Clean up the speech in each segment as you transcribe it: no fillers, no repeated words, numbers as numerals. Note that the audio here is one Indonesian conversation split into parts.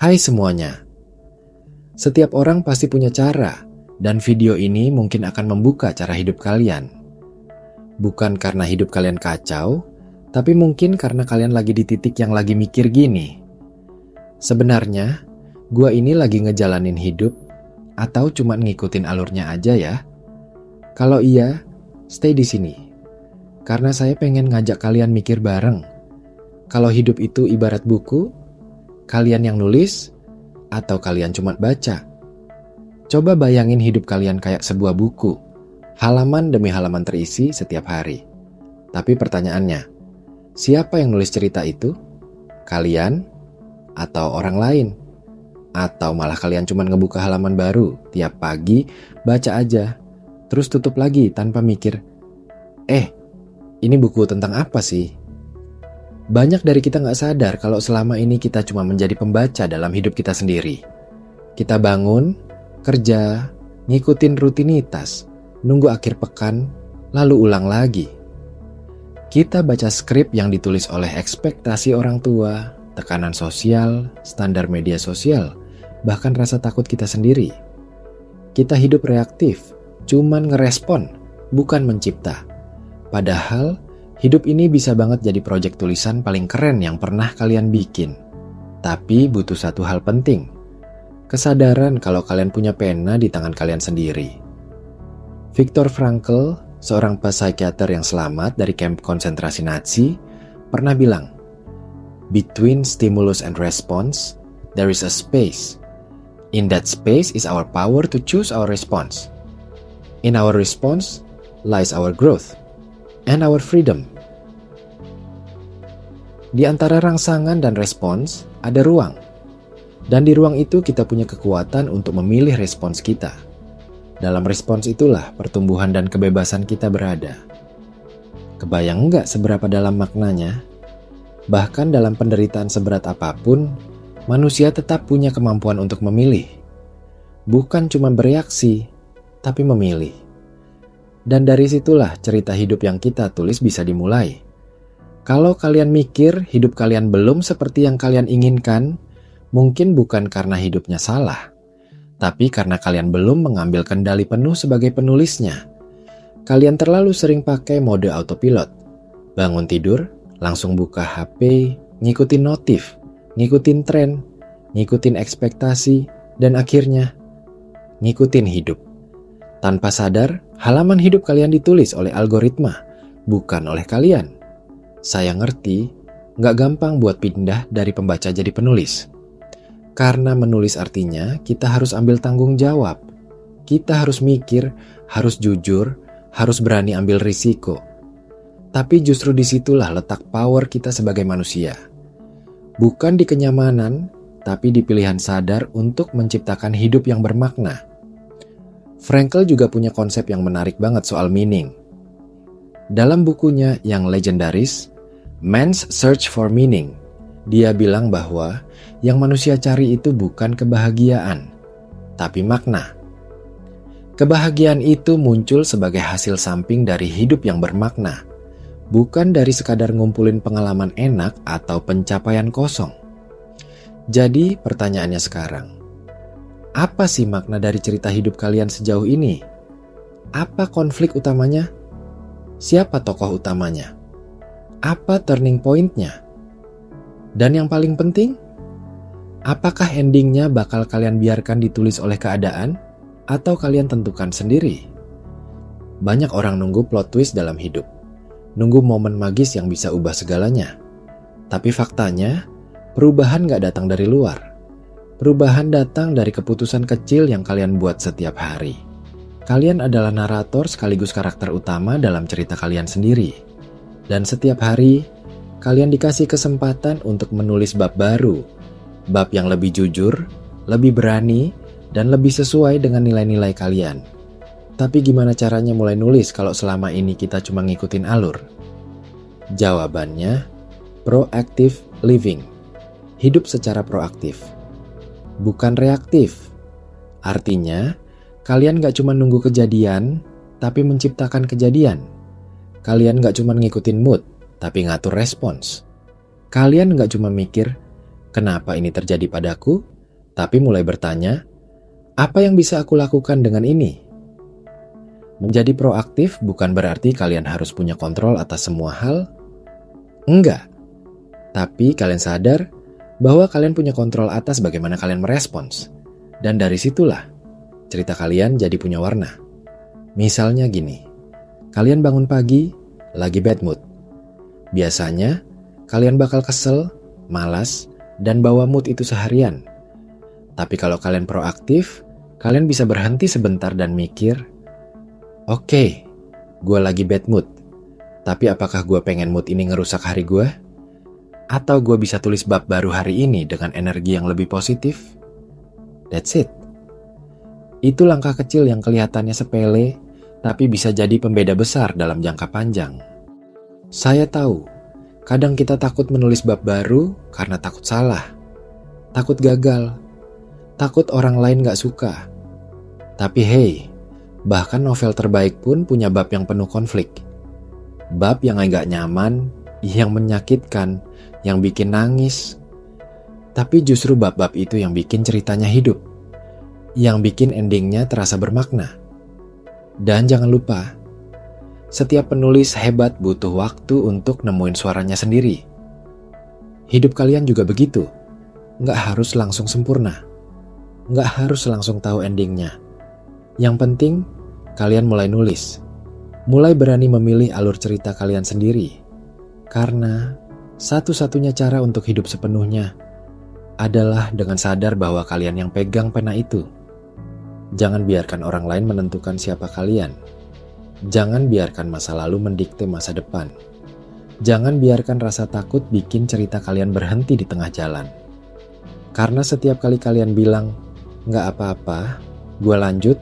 Hai semuanya, setiap orang pasti punya cara, dan video ini mungkin akan membuka cara hidup kalian. Bukan karena hidup kalian kacau, tapi mungkin karena kalian lagi di titik yang lagi mikir gini. Sebenarnya, gua ini lagi ngejalanin hidup, atau cuma ngikutin alurnya aja ya? Kalau iya, stay di sini. Karena saya pengen ngajak kalian mikir bareng. Kalau hidup itu ibarat buku, kalian yang nulis, atau kalian cuma baca? Coba bayangin hidup kalian kayak sebuah buku, halaman demi halaman terisi setiap hari. Tapi pertanyaannya, siapa yang nulis cerita itu? Kalian? Atau orang lain? Atau malah kalian cuma ngebuka halaman baru tiap pagi, baca aja, terus tutup lagi tanpa mikir, ini buku tentang apa sih? Banyak dari kita gak sadar kalau selama ini kita cuma menjadi pembaca dalam hidup kita sendiri. Kita bangun, kerja, ngikutin rutinitas, nunggu akhir pekan, lalu ulang lagi. Kita baca skrip yang ditulis oleh ekspektasi orang tua, tekanan sosial, standar media sosial, bahkan rasa takut kita sendiri. Kita hidup reaktif, cuman ngerespon, bukan mencipta. Padahal, hidup ini bisa banget jadi proyek tulisan paling keren yang pernah kalian bikin. Tapi butuh satu hal penting. Kesadaran kalau kalian punya pena di tangan kalian sendiri. Viktor Frankl, seorang psikiater yang selamat dari kamp konsentrasi Nazi, pernah bilang, "Between stimulus and response, there is a space. In that space is our power to choose our response. In our response lies our growth and our freedom." Di antara rangsangan dan respons, ada ruang. Dan di ruang itu kita punya kekuatan untuk memilih respons kita. Dalam respons itulah pertumbuhan dan kebebasan kita berada. Kebayang nggak seberapa dalam maknanya? Bahkan dalam penderitaan seberat apapun, manusia tetap punya kemampuan untuk memilih. Bukan cuma bereaksi, tapi memilih. Dan dari situlah cerita hidup yang kita tulis bisa dimulai. Kalau kalian mikir hidup kalian belum seperti yang kalian inginkan, mungkin bukan karena hidupnya salah, tapi karena kalian belum mengambil kendali penuh sebagai penulisnya. Kalian terlalu sering pakai mode autopilot. Bangun tidur, langsung buka HP, ngikutin notif, ngikutin tren, ngikutin ekspektasi, dan akhirnya ngikutin hidup. Tanpa sadar, halaman hidup kalian ditulis oleh algoritma, bukan oleh kalian. Saya ngerti, gak gampang buat pindah dari pembaca jadi penulis. Karena menulis artinya kita harus ambil tanggung jawab. Kita harus mikir, harus jujur, harus berani ambil risiko. Tapi justru disitulah letak power kita sebagai manusia. Bukan di kenyamanan, tapi di pilihan sadar untuk menciptakan hidup yang bermakna. Frankl juga punya konsep yang menarik banget soal meaning. Dalam bukunya yang legendaris, Man's Search for Meaning, dia bilang bahwa yang manusia cari itu bukan kebahagiaan, tapi makna. Kebahagiaan itu muncul sebagai hasil samping dari hidup yang bermakna, bukan dari sekadar ngumpulin pengalaman enak atau pencapaian kosong. Jadi pertanyaannya sekarang, apa sih makna dari cerita hidup kalian sejauh ini? Apa konflik utamanya? Siapa tokoh utamanya? Apa turning point-nya? Dan yang paling penting, apakah endingnya bakal kalian biarkan ditulis oleh keadaan atau kalian tentukan sendiri? Banyak orang nunggu plot twist dalam hidup, nunggu momen magis yang bisa ubah segalanya. Tapi faktanya, perubahan gak datang dari luar. Perubahan datang dari keputusan kecil yang kalian buat setiap hari. Kalian adalah narator sekaligus karakter utama dalam cerita kalian sendiri. Dan setiap hari, kalian dikasih kesempatan untuk menulis bab baru. Bab yang lebih jujur, lebih berani, dan lebih sesuai dengan nilai-nilai kalian. Tapi gimana caranya mulai nulis kalau selama ini kita cuma ngikutin alur? Jawabannya, proactive living. Hidup secara proaktif. Bukan reaktif. Artinya, kalian gak cuma nunggu kejadian, tapi menciptakan kejadian. Kalian gak cuma ngikutin mood, tapi ngatur respons. Kalian gak cuma mikir, kenapa ini terjadi padaku? tapi mulai bertanya, apa yang bisa aku lakukan dengan ini? Menjadi proaktif bukan berarti kalian harus punya kontrol atas semua hal. Enggak. Tapi kalian sadar bahwa kalian punya kontrol atas bagaimana kalian merespons. Dan dari situlah cerita kalian jadi punya warna. Misalnya gini, kalian bangun pagi, lagi bad mood. Biasanya, kalian bakal kesel, malas, dan bawa mood itu seharian. Tapi kalau kalian proaktif, kalian bisa berhenti sebentar dan mikir, oke, gue lagi bad mood. Tapi apakah gue pengen mood ini ngerusak hari gue? Atau gue bisa tulis bab baru hari ini dengan energi yang lebih positif? That's it. Itu langkah kecil yang kelihatannya sepele, tapi bisa jadi pembeda besar dalam jangka panjang. Saya tahu, kadang kita takut menulis bab baru karena takut salah, takut gagal, takut orang lain gak suka. Tapi hey, bahkan novel terbaik pun punya bab yang penuh konflik. Bab yang agak nyaman, yang menyakitkan, yang bikin nangis. Tapi justru bab-bab itu yang bikin ceritanya hidup, yang bikin endingnya terasa bermakna. Dan jangan lupa, setiap penulis hebat butuh waktu untuk nemuin suaranya sendiri. Hidup kalian juga begitu, nggak harus langsung sempurna, nggak harus langsung tahu endingnya. Yang penting, kalian mulai nulis, mulai berani memilih alur cerita kalian sendiri. Karena satu-satunya cara untuk hidup sepenuhnya adalah dengan sadar bahwa kalian yang pegang pena itu. Jangan biarkan orang lain menentukan siapa kalian. Jangan biarkan masa lalu mendikte masa depan. Jangan biarkan rasa takut bikin cerita kalian berhenti di tengah jalan. Karena setiap kali kalian bilang, "Nggak apa-apa, gue lanjut,"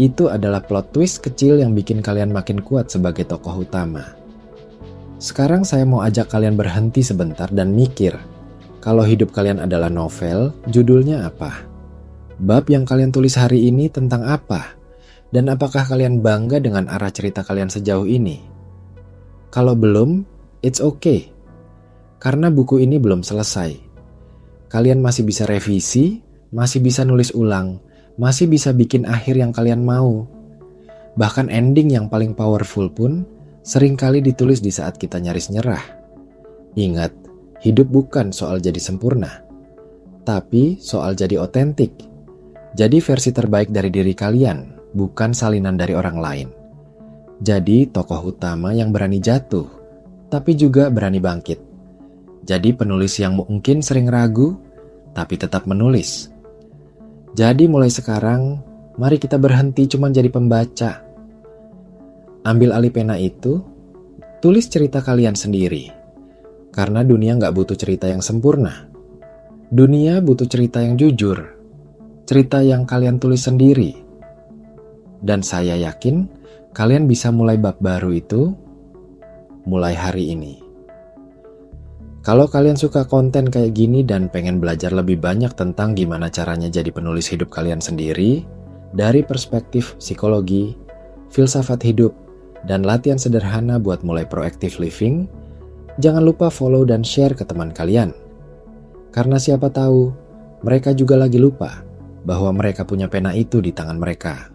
itu adalah plot twist kecil yang bikin kalian makin kuat sebagai tokoh utama. Sekarang saya mau ajak kalian berhenti sebentar dan mikir, kalau hidup kalian adalah novel, judulnya apa? Bab yang kalian tulis hari ini tentang apa? Dan apakah kalian bangga dengan arah cerita kalian sejauh ini? Kalau belum, it's okay. Karena buku ini belum selesai. Kalian masih bisa revisi, masih bisa nulis ulang, masih bisa bikin akhir yang kalian mau. Bahkan ending yang paling powerful pun seringkali ditulis di saat kita nyaris nyerah. Ingat, hidup bukan soal jadi sempurna, tapi soal jadi otentik. Jadi versi terbaik dari diri kalian, bukan salinan dari orang lain. Jadi tokoh utama yang berani jatuh, tapi juga berani bangkit. Jadi penulis yang mungkin sering ragu, tapi tetap menulis. Jadi mulai sekarang, mari kita berhenti cuma jadi pembaca. Ambil alih pena itu, tulis cerita kalian sendiri. Karena dunia gak butuh cerita yang sempurna. Dunia butuh cerita yang jujur. Cerita yang kalian tulis sendiri. Dan saya yakin kalian bisa mulai bab baru itu mulai hari ini. Kalau kalian suka konten kayak gini dan pengen belajar lebih banyak tentang gimana caranya jadi penulis hidup kalian sendiri dari perspektif psikologi, filsafat hidup, dan latihan sederhana buat mulai proactive living, jangan lupa follow dan share ke teman kalian. Karena siapa tahu mereka juga lagi lupa bahwa mereka punya pena itu di tangan mereka.